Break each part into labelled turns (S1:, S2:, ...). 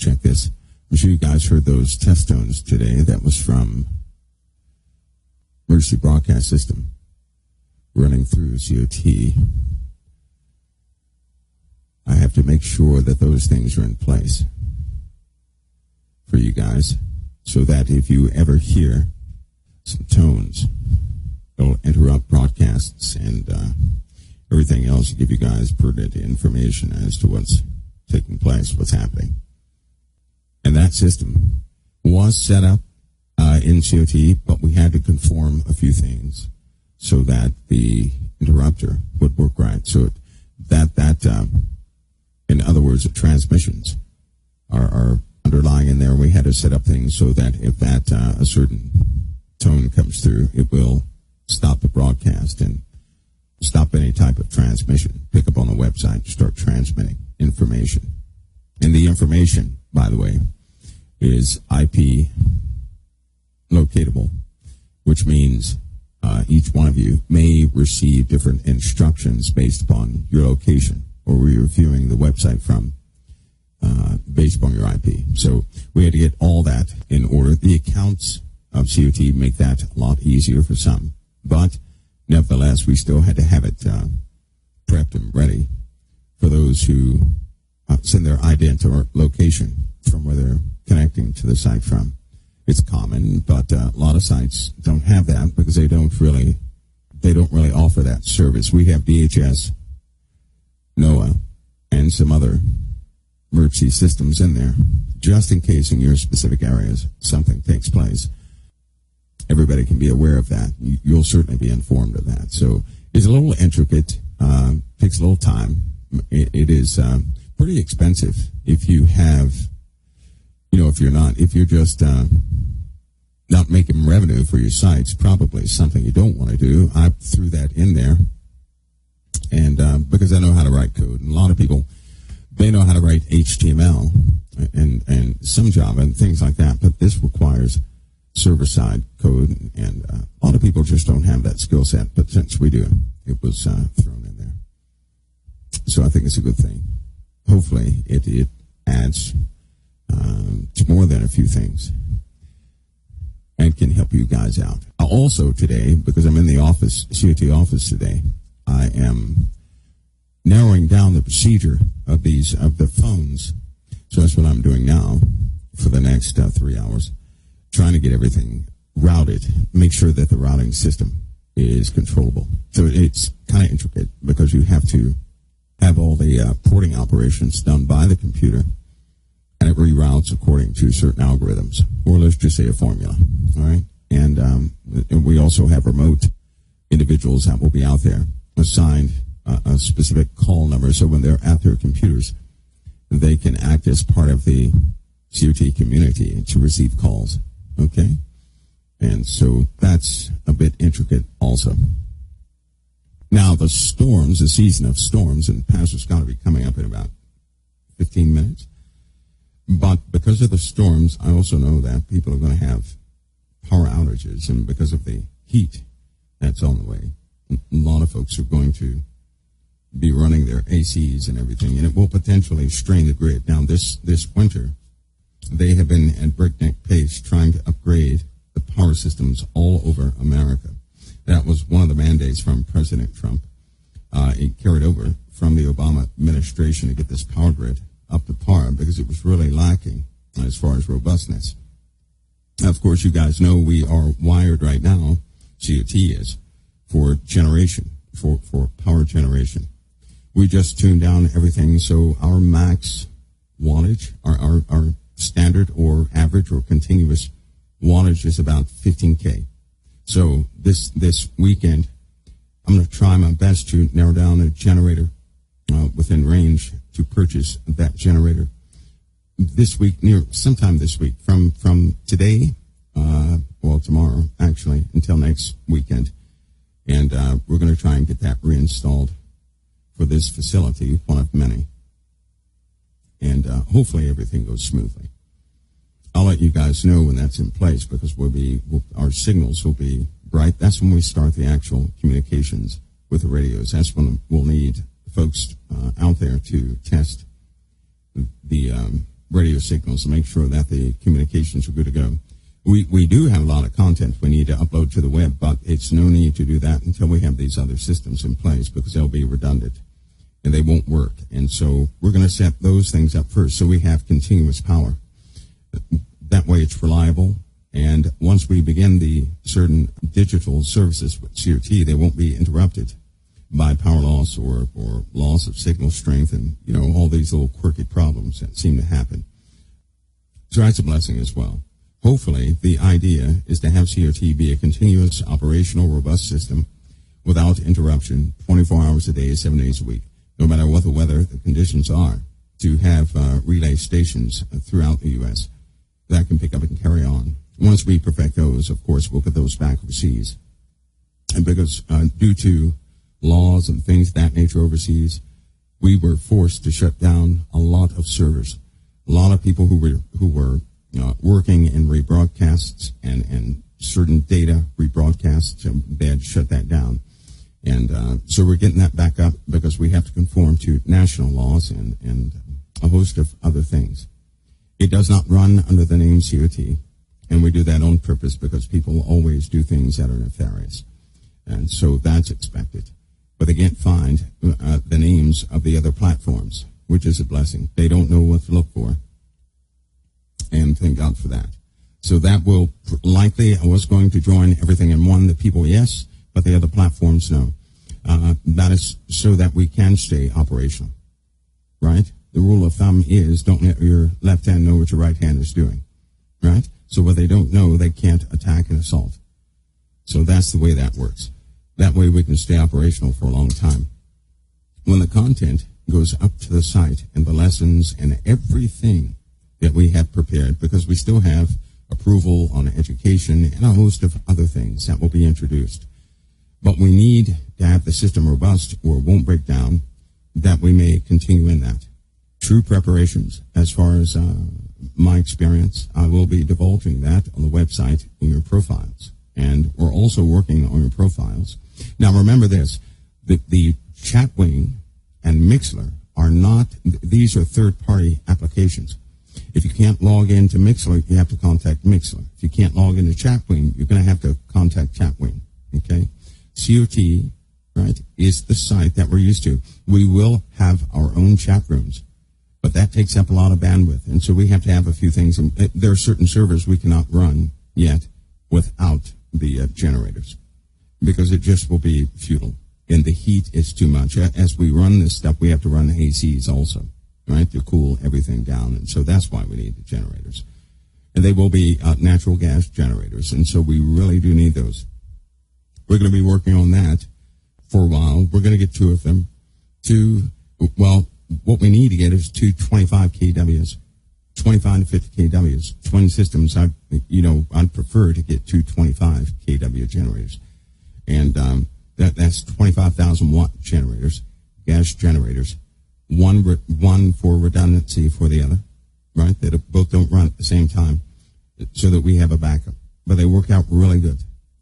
S1: check this. I'm sure you guys heard those test tones today. That was from Emergency Broadcast System running through COT. I have to make sure that those things are in place for you guys so that if you ever hear some tones, it'll interrupt broadcasts and everything else to give you guys pertinent information as to what's taking place, what's happening. And that system was set up in COT, but we had to conform a few things so that the interrupter would work right. So in other words, the transmissions are underlying in there. We had to set up things so that if that a certain tone comes through, it will stop the broadcast and stop any type of transmission. Pick up on the website, start transmitting information. And the information, by the way, is IP locatable, which means each one of you may receive different instructions based upon your location or where you're viewing the website from, based upon your IP. So we had to get all that in order. The accounts of COT make that a lot easier for some, but nevertheless, we still had to have it prepped and ready for those who send their ident or location from where they're connecting to the site from. It's common, but a lot of sites don't have that because they don't really offer that service. We have DHS, NOAA, and some other emergency systems in there, just in case in your specific areas something takes place. Everybody can be aware of that. You'll certainly be informed of that. So it's a little intricate, takes a little time. It is pretty expensive if you have, if you're just not making revenue for your sites, probably something you don't want to do. I threw that in there, and because I know how to write code, and a lot of people, they know how to write HTML and some Java and things like that, but this requires server-side code, and a lot of people just don't have that skill set, but since we do, it was thrown in there. So I think it's a good thing. Hopefully it adds to more than a few things and can help you guys out. Also today, because I'm in the office, COT office today, I am narrowing down the procedure of the phones. So that's what I'm doing now for the next 3 hours, trying to get everything routed, make sure that the routing system is controllable. So it's kind of intricate because you have to have all the porting operations done by the computer, and it reroutes according to certain algorithms, or let's just say a formula, all right? And we also have remote individuals that will be out there assigned a specific call number, so when they're at their computers, they can act as part of the COT community to receive calls, okay? And so that's a bit intricate also. Now, the season of storms, and Pastor Scott will be coming up in about 15 minutes. But because of the storms, I also know that people are going to have power outages, and because of the heat that's on the way, a lot of folks are going to be running their ACs and everything, and it will potentially strain the grid. Now, this winter, they have been at breakneck pace trying to upgrade the power systems all over America. That was one of the mandates from President Trump. It carried over from the Obama administration to get this power grid up to par because it was really lacking as far as robustness. Now, of course, you guys know we are wired right now, COT is, for generation, for power generation. We just tuned down everything, so our max wattage, our standard or average or continuous wattage is about 15K. So this weekend, I'm going to try my best to narrow down a generator within range to purchase that generator this week, sometime this week, from today, tomorrow actually, until next weekend, and we're going to try and get that reinstalled for this facility, one of many, and hopefully everything goes smoothly. I'll let you guys know when that's in place because our signals will be bright. That's when we start the actual communications with the radios. That's when we'll need folks out there to test the radio signals to make sure that the communications are good to go. We do have a lot of content we need to upload to the web, but it's no need to do that until we have these other systems in place, because they'll be redundant and they won't work. And so we're going to set those things up first so we have continuous power. That way it's reliable. And once we begin the certain digital services with CRT, they won't be interrupted by power loss or loss of signal strength and, all these little quirky problems that seem to happen. So that's a blessing as well. Hopefully, the idea is to have CRT be a continuous, operational, robust system without interruption, 24 hours a day, 7 days a week, no matter what the weather, the conditions are, to have relay stations throughout the U.S. that can pick up and carry on. Once we perfect those, of course, we'll get those back overseas. And because due to laws and things of that nature overseas, we were forced to shut down a lot of servers. A lot of people who were working in rebroadcasts and certain data rebroadcasts, they had to shut that down. And so we're getting that back up because we have to conform to national laws and a host of other things. It does not run under the name CRT, and we do that on purpose because people always do things that are nefarious. And so that's expected. But they can't find the names of the other platforms, which is a blessing. They don't know what to look for. And thank God for that. So that will likely, I was going to join everything in one. The people, yes, but the other platforms, no. That is so that we can stay operational, right? The rule of thumb is don't let your left hand know what your right hand is doing, right? So what they don't know, they can't attack and assault. So that's the way that works. That way we can stay operational for a long time. When the content goes up to the site and the lessons and everything that we have prepared, because we still have approval on education and a host of other things that will be introduced. But we need to have the system robust or it won't break down, that we may continue in that. True preparations, as far as my experience, I will be divulging that on the website in your profiles. And we're also working on your profiles. Now remember this, the Chatwing and Mixlr are not, these are third-party applications. If you can't log into Mixlr, you have to contact Mixlr. If you can't log into Chatwing, you're going to have to contact Chatwing, okay? CRT, right, is the site that we're used to. We will have our own chat rooms, but that takes up a lot of bandwidth, and so we have to have a few things. And there are certain servers we cannot run yet without the generators, because it just will be futile, and the heat is too much. As we run this stuff, we have to run the ACs also, right, to cool everything down, and so that's why we need the generators. And they will be natural gas generators, and so we really do need those. We're going to be working on that for a while. We're going to get 2 of them. What we need to get is 2 25 kWs, 25 to 50 kWs, twin systems. I'd prefer to get 2 25 kW generators. And that's 25,000 watt generators, gas generators. One for redundancy for the other, right? That both don't run at the same time, so that we have a backup. But they work out really good.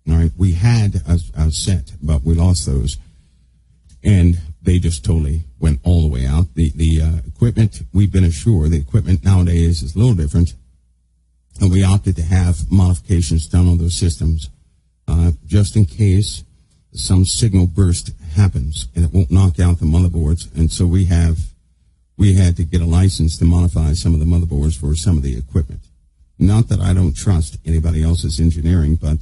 S1: All right, we had a set, but we lost those, and they just totally went all the way out. The equipment, we've been assured, the equipment nowadays is a little different, and we opted to have modifications done on those systems, just in case some signal burst happens, and it won't knock out the motherboards. And so we had to get a license to modify some of the motherboards for some of the equipment. Not that I don't trust anybody else's engineering, but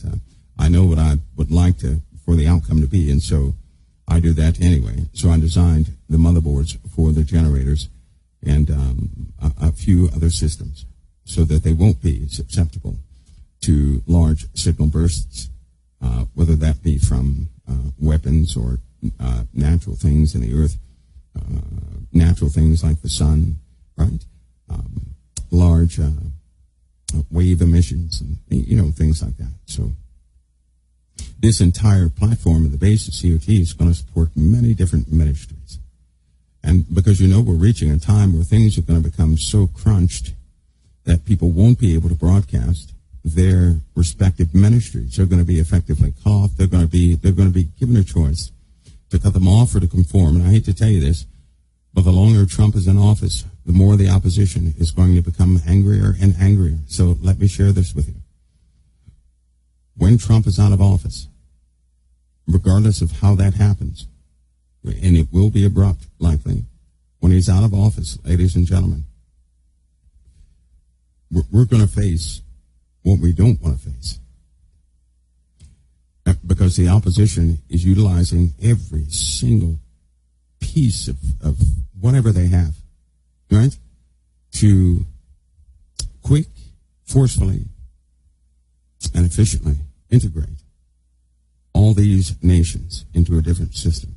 S1: I know what I would like for the outcome to be, and so I do that anyway. So I designed the motherboards for the generators and a few other systems so that they won't be susceptible to large signal bursts, whether that be from weapons or natural things in the earth, natural things like the sun, right? Large wave emissions and, things like that. So this entire platform at the base of CRT is going to support many different ministries. And because we're reaching a time where things are going to become so crunched that people won't be able to broadcast their respective ministries. They're going to be effectively cut off. They're going to be given a choice to cut them off or to conform. And I hate to tell you this, but the longer Trump is in office, the more the opposition is going to become angrier and angrier. So let me share this with you. When Trump is out of office, regardless of how that happens, and it will be abrupt, likely, when he's out of office, ladies and gentlemen, we're going to face what we don't want to face. Because the opposition is utilizing every single piece of whatever they have, right, to quick, forcefully, and efficiently integrate all these nations into a different system.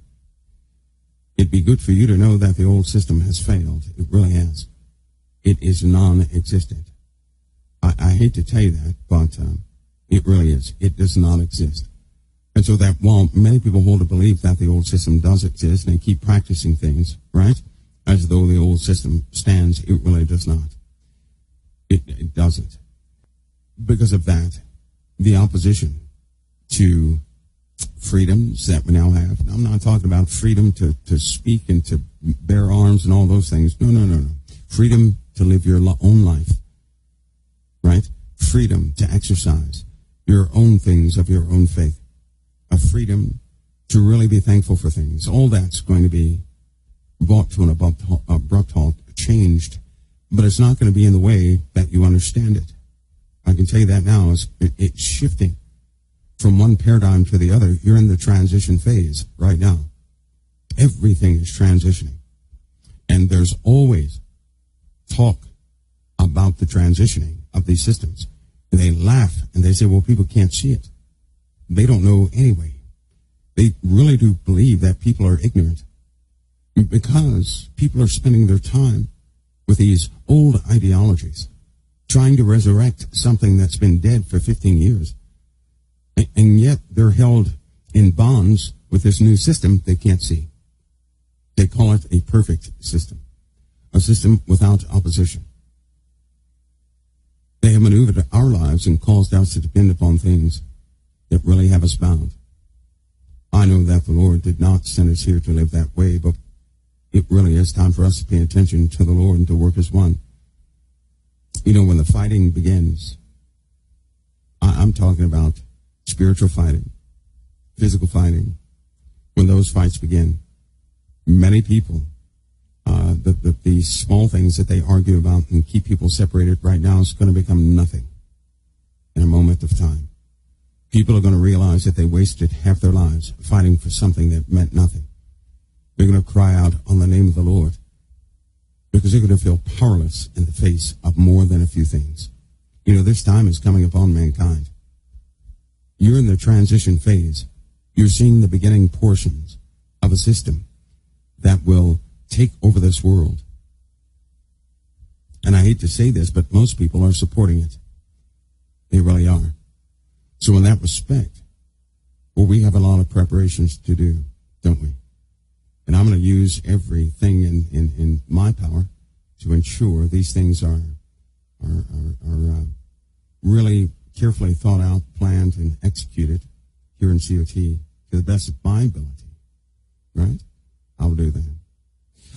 S1: It'd be good for you to know that the old system has failed. It really has. It is non-existent. I hate to tell you that, but it really is. It does not exist. And so that while many people hold a belief that the old system does exist and they keep practicing things, right, as though the old system stands, it really does not. It doesn't. Because of that, the opposition to freedoms that we now have. I'm not talking about freedom to speak and to bear arms and all those things. No. Freedom to live your own life, right? Freedom to exercise your own things of your own faith. A freedom to really be thankful for things. All that's going to be brought to an abrupt halt, changed, but it's not going to be in the way that you understand it. I can tell you that now. It's shifting from one paradigm to the other. You're in the transition phase right now. Everything is transitioning. And there's always talk about the transitioning of these systems. And they laugh and they say, well, people can't see it. They don't know anyway. They really do believe that people are ignorant because people are spending their time with these old ideologies, trying to resurrect something that's been dead for 15 years. And yet they're held in bonds with this new system they can't see. They call it a perfect system, a system without opposition. They have maneuvered our lives and caused us to depend upon things that really have us bound. I know that the Lord did not send us here to live that way, but it really is time for us to pay attention to the Lord and to work as one. You know, when the fighting begins, I'm talking about spiritual fighting, physical fighting. When those fights begin, many people, the small things that they argue about and keep people separated right now is going to become nothing in a moment of time. People are going to realize that they wasted half their lives fighting for something that meant nothing. They're going to cry out on the name of the Lord because they're going to feel powerless in the face of more than a few things. You know, this time is coming upon mankind. You're in the transition phase. You're seeing the beginning portions of a system that will take over this world. And I hate to say this, but most people are supporting it. They really are. So in that respect, well, we have a lot of preparations to do, don't we? And I'm going to use everything in my power to ensure these things are really carefully thought out, planned, and executed here in COT to the best of my ability. Right? I'll do that.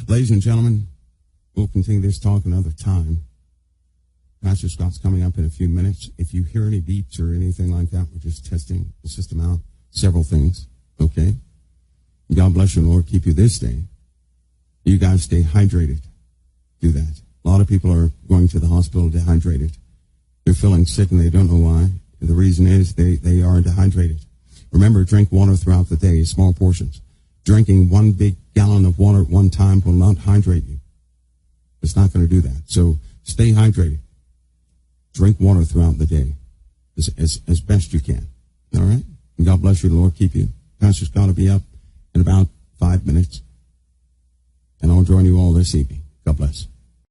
S1: Ladies and gentlemen, we'll continue this talk another time. Pastor Scott's coming up in a few minutes. If you hear any beeps or anything like that, we're just testing the system out. Several things. Okay? God bless you, Lord. Keep you this day. You guys stay hydrated. Do that. A lot of people are going to the hospital dehydrated. They're feeling sick and they don't know why. The reason is they are dehydrated. Remember, drink water throughout the day, small portions. Drinking 1 big gallon of water at one time will not hydrate you. It's not going to do that. So stay hydrated. Drink water throughout the day as best you can. All right? And God bless you. The Lord keep you. Pastor Scott will be up in about 5 minutes. And I'll join you all this evening. God bless.